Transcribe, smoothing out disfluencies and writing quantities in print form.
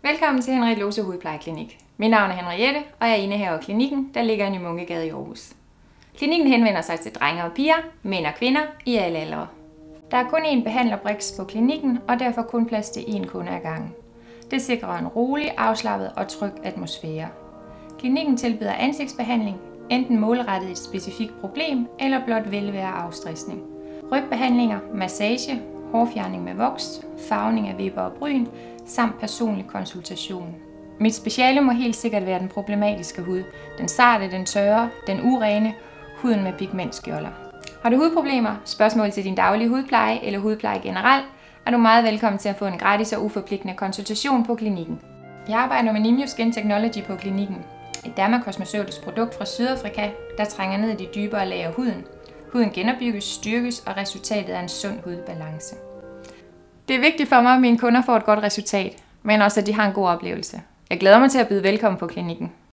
Velkommen til Henriette Lose Hudplejeklinik. Mit navn er Henriette, og jeg er indehaver af klinikken, der ligger i Ny Munkegade i Aarhus. Klinikken henvender sig til drenge og piger, mænd og kvinder i alle aldre. Der er kun én behandler på klinikken, og derfor kun plads til én kunde ad gangen. Det sikrer en rolig, afslappet og tryg atmosfære. Klinikken tilbyder ansigtsbehandling, enten målrettet et specifikt problem eller blot velvære og afstressning. Rygbehandlinger, massage, hårfjerning med voks, farvning af vipper og bryn, samt personlig konsultation. Mit speciale må helt sikkert være den problematiske hud. Den sarte, den tørre, den urene, huden med pigmentskjolder. Har du hudproblemer, spørgsmål til din daglige hudpleje eller hudpleje generelt, er du meget velkommen til at få en gratis og uforpligtende konsultation på klinikken. Jeg arbejder med Nimio Skin Technology på klinikken. Et dermakosmeceutisk produkt fra Sydafrika, der trænger ned i de dybere lag af huden. Huden genopbygges, styrkes, og resultatet er en sund hudbalance. Det er vigtigt for mig, at mine kunder får et godt resultat, men også at de har en god oplevelse. Jeg glæder mig til at byde velkommen på klinikken.